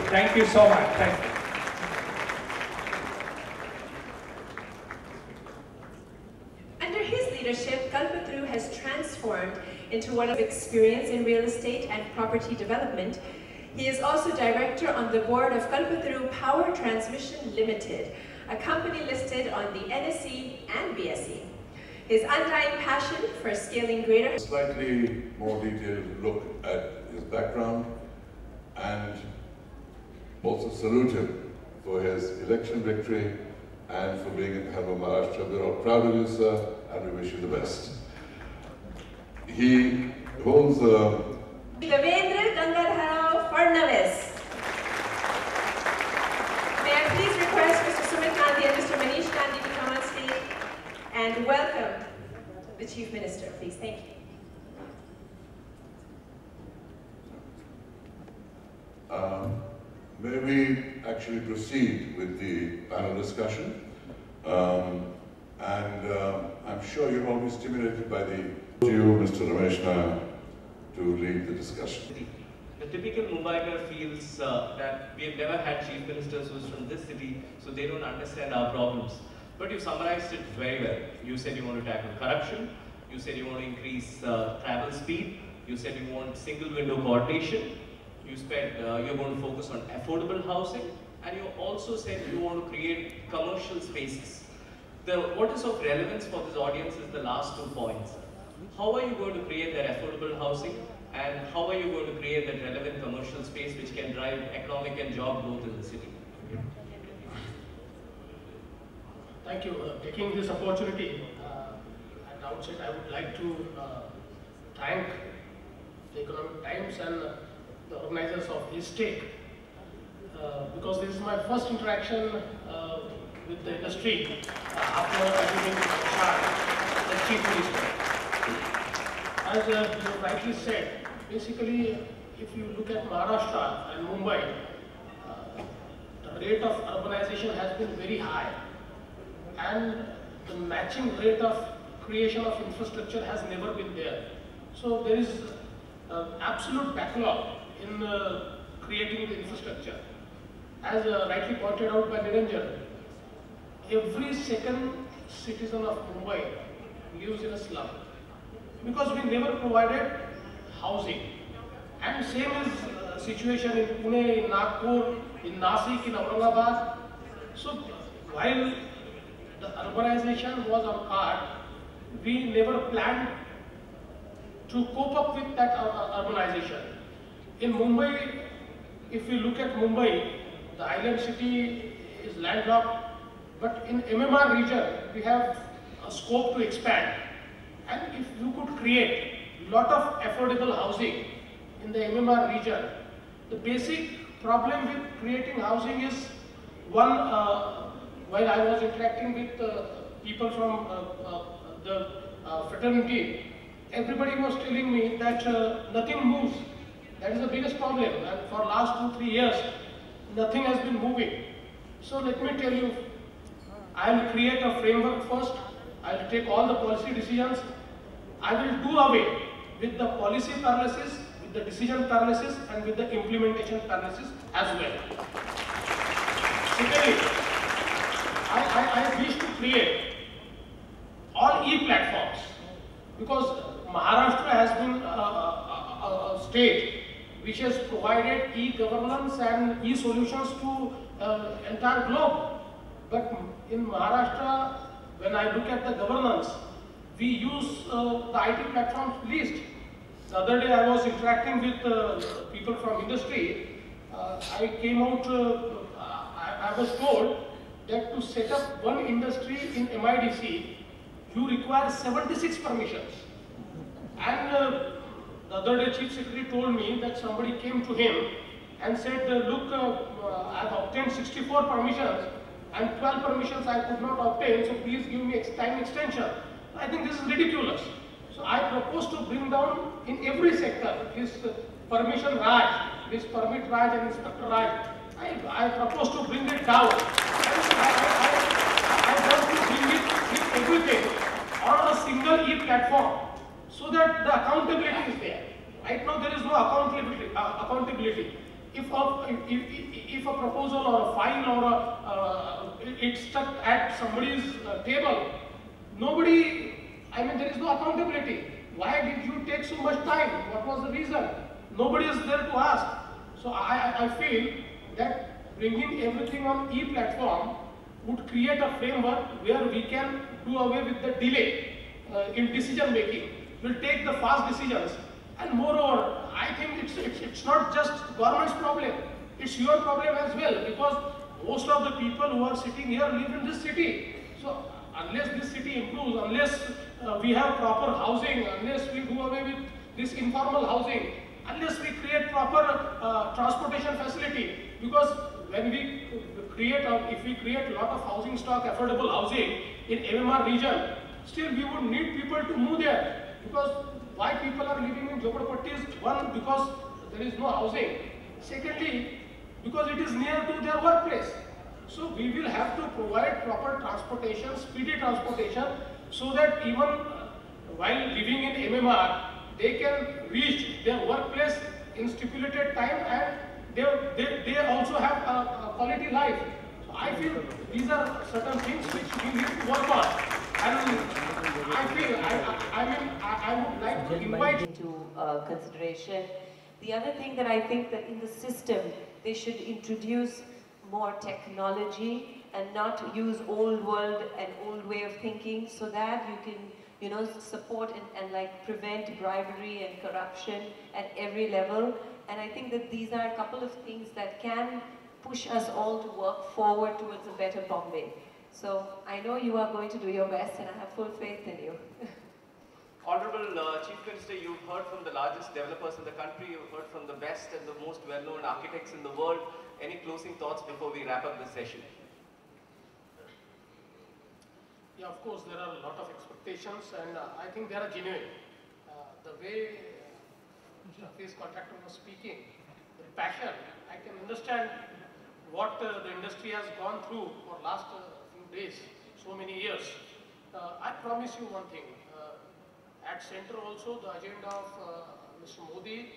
Thank you so much. Thank you. Under his leadership, Kalpataru has transformed into one of experience in real estate and property development. He is also director on the board of Kalpataru Power Transmission Limited, a company listed on the NSE and BSE. His undying passion for scaling greater... A slightly more detailed look at his background, and also salute him for his election victory and for being at the helm of Maharashtra. We're all proud of you, sir, and we wish you the best. He holds Devendra Fadnavis. May I please request Mr. Sussanne Khan and Mr. Manish Gandhi to come on stage and welcome the Chief Minister, please. Thank you. May we actually proceed with the panel discussion? I'm sure you're always stimulated by the you, Mr. Rameshna, to lead the discussion. The typical Mumbaiker feels that we have never had chief ministers who's from this city, so they don't understand our problems. But you summarized it very well. You said you want to tackle corruption, you said you want to increase travel speed, you said you want single window coordination, you said you're going to focus on affordable housing, and you also said you want to create commercial spaces. What is of relevance for this audience is the last 2 points. How are you going to create that affordable housing, and how are you going to create that relevant commercial space which can drive economic and job growth in the city? Thank you. Taking this opportunity, at the outset I would like to thank the Economic Times and the organizers of this take, because this is my first interaction with the industry after assuming charge as Chief Minister. As you rightly said, basically if you look at Maharashtra and Mumbai, the rate of urbanization has been very high, and the matching rate of creation of infrastructure has never been there. So there is an absolute backlog in creating the infrastructure. As rightly pointed out by Devendra, every second citizen of Mumbai lives in a slum because we never provided housing. And same is situation in Pune, in Nagpur, in Nasik, in Aurangabad. So while the urbanization was on card, we never planned to cope up with that urbanization. In Mumbai, if we look at Mumbai, the island city is landlocked, but in MMR region, we have a scope to expand. And if you could create a lot of affordable housing in the MMR region, the basic problem with creating housing is one, while I was interacting with people from the fraternity, everybody was telling me that nothing moves. That is the biggest problem, and for last 2-3 years, nothing has been moving. So let me tell you, I will create a framework first. I will take all the policy decisions. I will do away with the policy paralysis, with the decision paralysis, and with the implementation paralysis as well. Secondly, I wish to create all e-platforms, because Maharashtra has been a state which has provided e-governance and e-solutions to entire globe. But in Maharashtra, when I look at the governance, we use the IT platforms least. The other day I was interacting with people from industry. I came out, I was told that to set up one industry in MIDC, you require 76 permissions. And the other day Chief Secretary told me that somebody came to him and said, look, I have obtained 64 permissions and 12 permissions I could not obtain, so please give me time extension. I think this is ridiculous. So I propose to bring down in every sector this permission Raj, this permit Raj and inspector Raj. I propose to bring it down. I want to bring it everything on a single e-platform so that the accountability is there. Right now there is no accountability. if a proposal or a file or it's stuck at somebody's table, nobody, I mean, there is no accountability. Why did you take so much time? What was the reason? Nobody is there to ask. So I feel that bringing everything on e-platform would create a framework where we can do away with the delay in decision making. We'll take the fast decisions. And moreover, I think it's not just government's problem, it's your problem as well, because most of the people who are sitting here live in this city. So unless this city improves, unless we have proper housing, unless we do away with this informal housing, unless we create proper transportation facility, because when we create, if we create a lot of housing stock, affordable housing in MMR region, still we would need people to move there, because why people are living in Jhoppadpattis? One, because there is no housing. Secondly, because it is near to their workplace. So we will have to provide proper transportation, speedy transportation, so that even while living in MMR, they can reach their workplace in stipulated time, and they also have a quality life. So I feel these are certain things which we need to work on. And I feel, I would like to invite into consideration. The other thing that I think that in the system, they should introduce more technology and not use old world and old way of thinking, so that you can, you know, support and like prevent bribery and corruption at every level. And I think that these are a couple of things that can push us all to work forward towards a better Bombay. So I know you are going to do your best, and I have full faith in you. Honorable Chief Minister, you've heard from the largest developers in the country, you've heard from the best and the most well-known architects in the world. Any closing thoughts before we wrap up this session? Yeah, of course, there are a lot of expectations, and I think they are genuine. The way this contractor was speaking, the passion, I can understand what the industry has gone through for last few days, so many years. I promise you one thing, at center also the agenda of Mr. Modi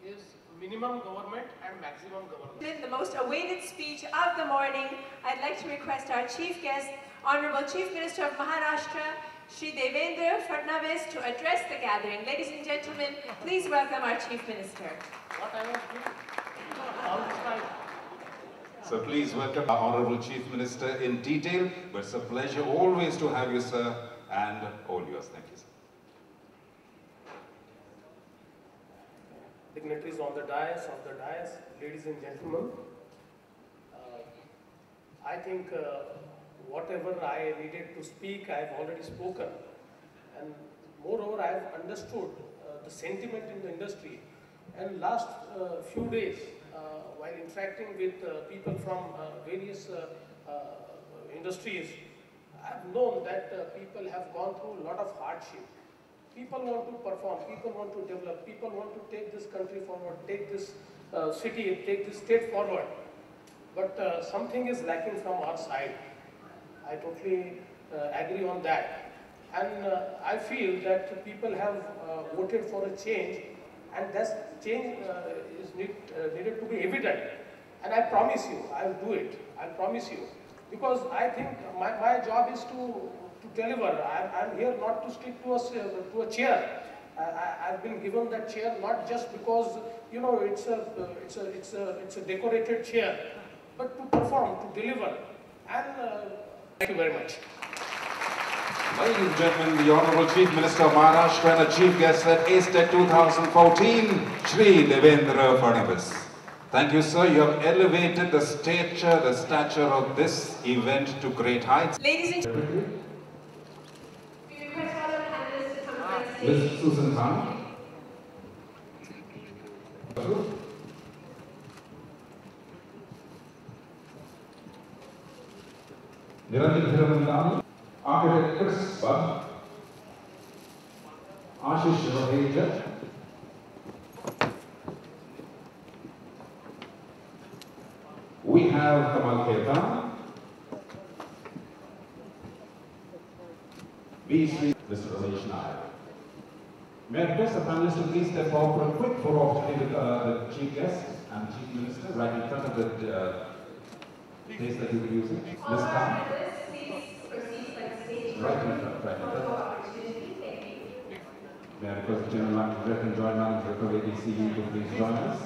is minimum government and maximum government. In the most awaited speech of the morning, I'd like to request our chief guest, Honorable Chief Minister of Maharashtra, Shri Devendra Fadnavis, to address the gathering. Ladies and gentlemen, please welcome our Chief Minister. What I was doing all this time. So please welcome our Honorable Chief Minister in detail, but it's a pleasure always to have you, sir, and all yours. Thank you, sir. Dignitaries on the dais, ladies and gentlemen, I think whatever I needed to speak, I have already spoken, and moreover, I have understood the sentiment in the industry. And last few days, while interacting with people from various industries, I have known that people have gone through a lot of hardship. People want to perform, people want to develop, people want to take this country forward, take this city, take this state forward. But something is lacking from our side. I totally agree on that. And I feel that people have voted for a change, and that change is needed to be evident. And I promise you, I'll do it. I promise you. Because I think my job is to deliver. I'm here not to stick to a chair. I've been given that chair not just because, you know, it's a decorated chair, but to perform, to deliver. And thank you very much. Ladies and gentlemen, the Honorable Chief Minister of Maharashtra and the Chief Guest at Acetech 2014, Shri Devendra Fadnavis. Thank you, sir. You have elevated the stature of this event to great heights. Ladies and gentlemen, we request all our panelists to come on stage. Ms. Sussanne Khan. Architect Chris Ashish. We have Kamal Khaitan, B. Mr. Ramesh Nair. May I request the panelists to please step forward for a quick photo opportunity with the chief guest. and the Chief Minister, right in front of the place that you were using. Ms. Khan. Right in front, right in front. May I request the General Manager and Joint Manager of ABCD to please join us.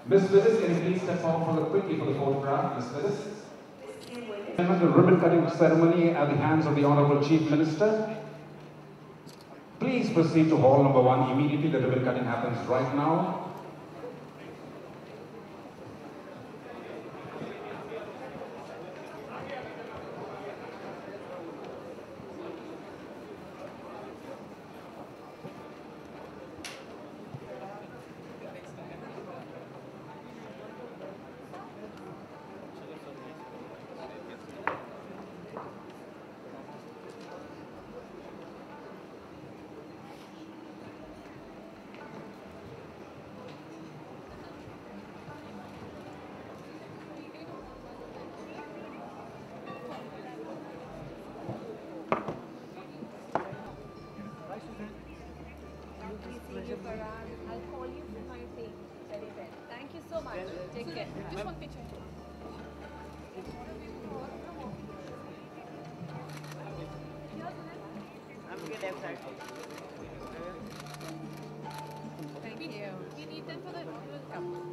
Ms. Willis, can you please step forward quickly for the photograph, Ms. Willis? The ribbon cutting ceremony at the hands of the Honorable Chief Minister. Please proceed to hall number 1 immediately. The ribbon cutting happens right now. I'll call you for my thing. Very well. Thank you so much. Take care. Just one picture. I'm good left side. Thank you. We need them for the cup.